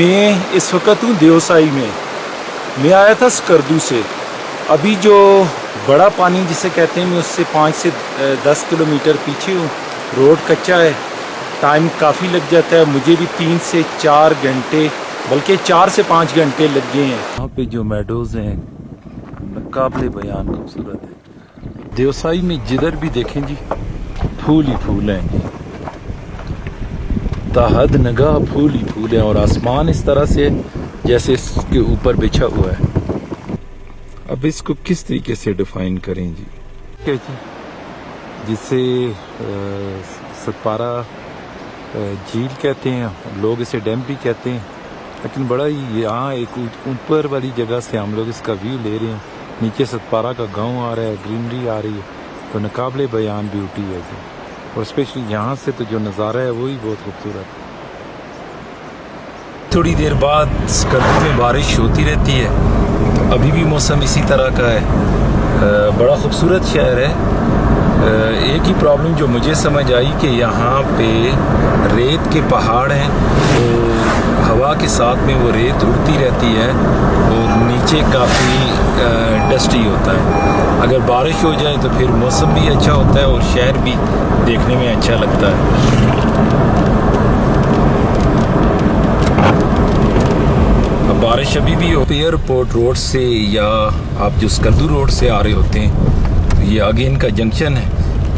मैं इस वक्त हूँ देवसाई में। मैं आया था स्कर्दू से। अभी जो बड़ा पानी जिसे कहते हैं, मैं उससे 5 से 10 किलोमीटर पीछे हूँ। रोड कच्चा है, टाइम काफ़ी लग जाता है। मुझे भी 3 से 4 घंटे, बल्कि 4 से 5 घंटे लग गए हैं। यहाँ पे जो मेडोज़ हैं नाकाबिले बयान खूबसूरत है। देवसाई में जिधर भी देखें जी, फूल ही फूल हैं जी, ताहद नगाह फूल ही फूल हैं। और आसमान इस तरह से जैसे इसके ऊपर बिछा हुआ है। अब इसको किस तरीके से डिफाइन करें जी? क्या जी, जिसे सतपारा झील कहते हैं, लोग इसे डैम भी कहते हैं, लेकिन बड़ा ही यहाँ एक ऊपर वाली जगह से हम लोग इसका व्यू ले रहे हैं। नीचे सतपारा का गांव आ रहा है, ग्रीनरी आ रही है, तो नाकाबिले बयान ब्यूटी है जी। और स्पेशली यहाँ से तो जो नज़ारा है वही बहुत खूबसूरत है। थोड़ी देर बाद स्कर्दू में बारिश होती रहती है, तो अभी भी मौसम इसी तरह का है। बड़ा खूबसूरत शहर है। एक ही प्रॉब्लम जो मुझे समझ आई कि यहाँ पे रेत के पहाड़ हैं, तो हवा के साथ में वो रेत उड़ती रहती है और नीचे काफ़ी डस्टी होता है। अगर बारिश हो जाए तो फिर मौसम भी अच्छा होता है और शहर भी देखने में अच्छा लगता है। अब बारिश अभी भी हो, एयरपोर्ट रोड से या आप जो स्कर्दू रोड से आ रहे होते हैं, ये आगे इनका जंक्शन है।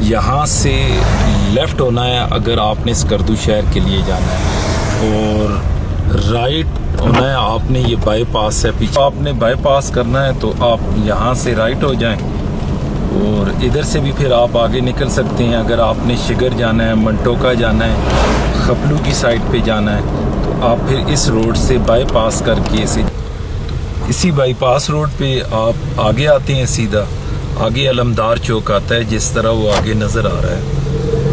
यहाँ से लेफ़्ट होना है अगर आपने स्कर्दू शहर के लिए जाना है, और राइट होना है आपने। ये बाईपास है पीछे, आपने बाईपास करना है तो आप यहाँ से राइट हो जाएं और इधर से भी फिर आप आगे निकल सकते हैं। अगर आपने शिगर जाना है, मंटोका जाना है, खपलू की साइड पे जाना है, तो आप फिर इस रोड से बाईपास करके इसी बाईपास रोड पे आप आगे आते हैं। सीधा आगे अलमदार चौक आता है, जिस तरह वो आगे नज़र आ रहा है।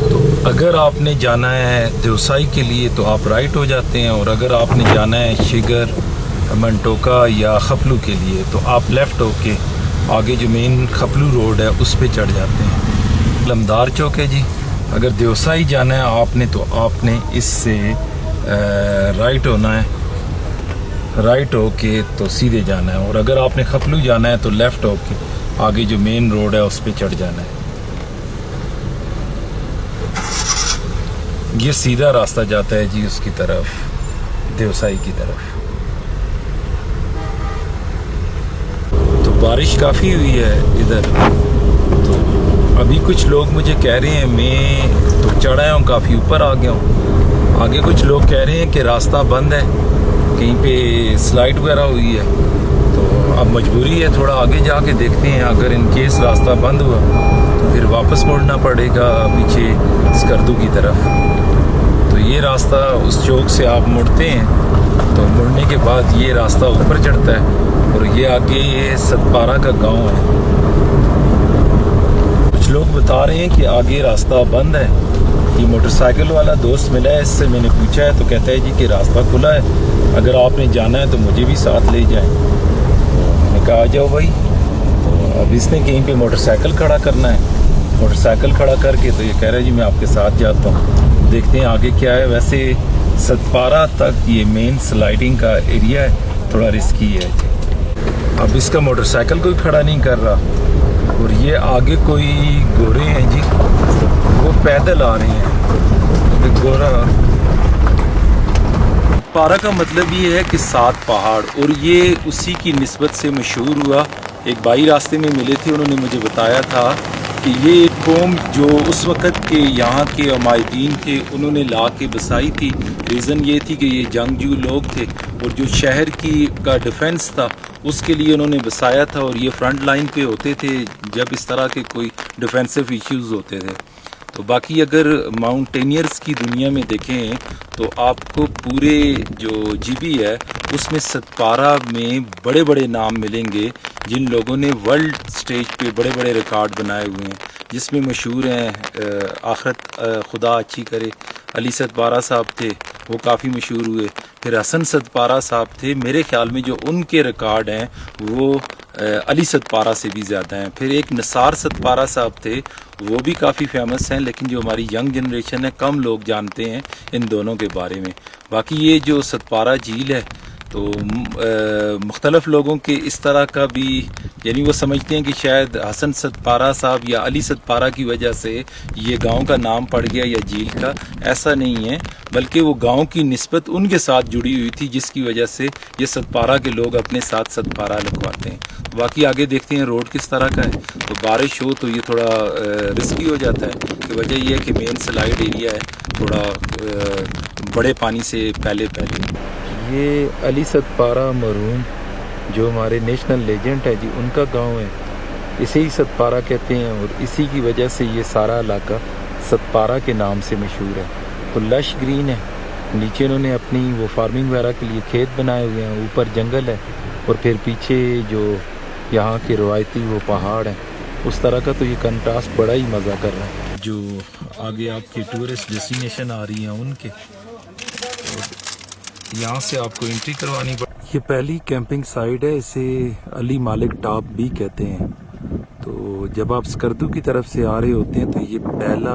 तो अगर आपने जाना है देवसाई के लिए तो आप राइट हो जाते हैं, और अगर आपने जाना है शिगर, मंटोका या खपलू के लिए तो आप लेफ़्ट होके आगे जो मेन खपलू रोड है उस पे चढ़ जाते हैं। अलमदार चौक है जी। अगर देवसाई जाना है आपने तो आपने इससे राइट होना है, राइट होके तो सीधे जाना है। और अगर आपने खपलू जाना है तो लेफ़्ट होके आगे जो मेन रोड है उस पे चढ़ जाना है। ये सीधा रास्ता जाता है जी उसकी तरफ, देवसाई की तरफ। तो बारिश काफ़ी हुई है इधर, तो अभी कुछ लोग मुझे कह रहे हैं, मैं तो चढ़ा हूँ, काफ़ी ऊपर आ गया हूँ। आगे कुछ लोग कह रहे हैं कि रास्ता बंद है, कहीं पे स्लाइड वगैरह हुई है, तो अब मजबूरी है थोड़ा आगे जाके देखते हैं। अगर इन केस रास्ता बंद हुआ तो फिर वापस मुड़ना पड़ेगा पीछे स्कर्दू की तरफ। तो ये रास्ता उस चौक से आप मुड़ते हैं, तो मुड़ने के बाद ये रास्ता ऊपर चढ़ता है और ये आगे ये सतपारा का गांव है। कुछ लोग बता रहे हैं कि आगे रास्ता बंद है। ये मोटरसाइकिल वाला दोस्त मिला है, इससे मैंने पूछा है तो कहता है जी कि रास्ता खुला है, अगर आपने जाना है तो मुझे भी साथ ले जाएं। मैंने कहा आ जाओ भाई। तो अब इसने कहीं पे मोटरसाइकिल खड़ा करना है, मोटरसाइकिल खड़ा करके तो ये कह रहा है जी मैं आपके साथ जाता हूँ। देखते हैं आगे क्या है। वैसे सतपारा तक ये मेन स्लाइडिंग का एरिया है, थोड़ा रिस्की है जी। अब इसका मोटरसाइकिल कोई खड़ा नहीं कर रहा, और ये आगे कोई घोड़े हैं जी, वो पैदल आ रहे हैं। घोड़ा पारा का मतलब ये है कि 7 पहाड़, और ये उसी की निस्बत से मशहूर हुआ। एक भाई रास्ते में मिले थे, उन्होंने मुझे बताया था कि ये एक कौम जो उस वक़्त के यहाँ के अमायदीन थे, उन्होंने ला के बसाई थी। रीज़न ये थी कि ये जंगजू लोग थे और जो शहर की का डिफेंस था उसके लिए उन्होंने बसाया था, और ये फ्रंट लाइन पे होते थे जब इस तरह के कोई डिफेंसिव इश्यूज़ होते थे। तो बाकी अगर माउंटेनियर्स की दुनिया में देखें तो आपको पूरे जो जीबी है उसमें सतपारा में बड़े बड़े नाम मिलेंगे, जिन लोगों ने वर्ल्ड स्टेज पे बड़े बड़े रिकॉर्ड बनाए हुए हैं, जिसमें मशहूर हैं आखिरत खुदा अच्छी करे, अली सतपारा साहब थे, वो काफ़ी मशहूर हुए। फिर हसन सतपारा साहब थे, मेरे ख्याल में जो उनके रिकॉर्ड हैं वो अली सतपारा से भी ज़्यादा हैं। फिर एक निसार सतपारा साहब थे, वो भी काफ़ी फेमस हैं, लेकिन जो हमारी यंग जनरेशन है कम लोग जानते हैं इन दोनों के बारे में। बाकी ये जो सतपारा झील है तो मुख्तलफ़ लोगों के इस तरह का भी, यानी वो समझते हैं कि शायद हसन सतपारा साहब या अली सतपारा की वजह से ये गांव का नाम पड़ गया या झील का। ऐसा नहीं है, बल्कि वो गांव की निस्बत उनके साथ जुड़ी हुई थी, जिसकी वजह से ये सतपारा के लोग अपने साथ सतपारा लिखवाते हैं। तो बाकी आगे देखते हैं रोड किस तरह का है। तो बारिश हो तो ये थोड़ा रिस्की हो जाता है, कि वजह यह है कि मेन स्लाइड एरिया है, थोड़ा बड़े पानी से पहले। ये अली सतपारा मरहूम जो हमारे नेशनल लेजेंड है जी, उनका गांव है। इसे ही सतपारा कहते हैं और इसी की वजह से ये सारा इलाका सतपारा के नाम से मशहूर है। तो लश ग्रीन है, नीचे इन्होंने अपनी वो फार्मिंग वगैरह के लिए खेत बनाए हुए हैं, ऊपर जंगल है और फिर पीछे जो यहाँ के रवायती वो पहाड़ हैं, उस तरह का। तो ये कंट्रास्ट बड़ा ही मज़ा कर रहा है। जो आगे आपकी टूरिस्ट डेस्टिनेशन आ रही हैं उनके, यहाँ से आपको एंट्री करवानी पड़। ये पहली कैंपिंग साइट है, इसे अली मालिक टॉप भी कहते हैं। तो जब आप स्कर्दू की तरफ से आ रहे होते हैं तो ये पहला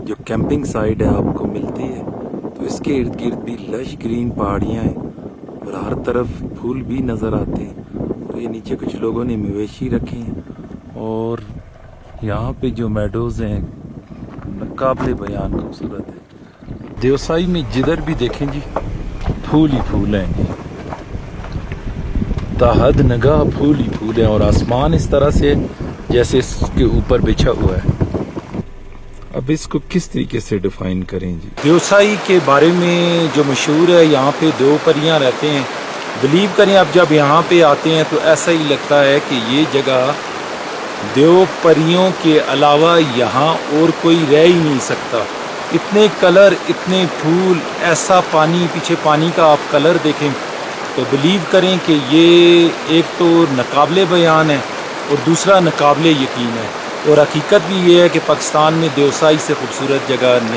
जो कैंपिंग साइट है आपको मिलती है। तो इसके इर्द गिर्द भी लश ग्रीन पहाड़ियाँ हैं और हर तरफ फूल भी नज़र आते हैं। तो ये नीचे कुछ लोगों ने मवेशी रखे हैं और यहाँ पे जो मेडोज़ हैं नाकाबिले बयान खूबसूरत है। देवसाई में जिधर भी देखें जी फूल ही फूल हैं, ताहद नगाह फूल ही फूल हैं और आसमान इस तरह से जैसे इसके ऊपर बिछा हुआ है। अब इसको किस तरीके से डिफाइन करें जी। देवसाई के बारे में जो मशहूर है, यहाँ पे दो परियां रहते हैं। बिलीव करें आप जब यहाँ पे आते हैं तो ऐसा ही लगता है कि ये जगह देव परियों के अलावा यहाँ और कोई रह ही नहीं सकता। इतने कलर, इतने फूल, ऐसा पानी, पीछे पानी का आप कलर देखें तो बिलीव करें कि ये एक तो नाकाबिले बयान है और दूसरा नाकाबिले यकीन है। और हकीकत भी ये है कि पाकिस्तान में देवसाई से खूबसूरत जगह नहीं।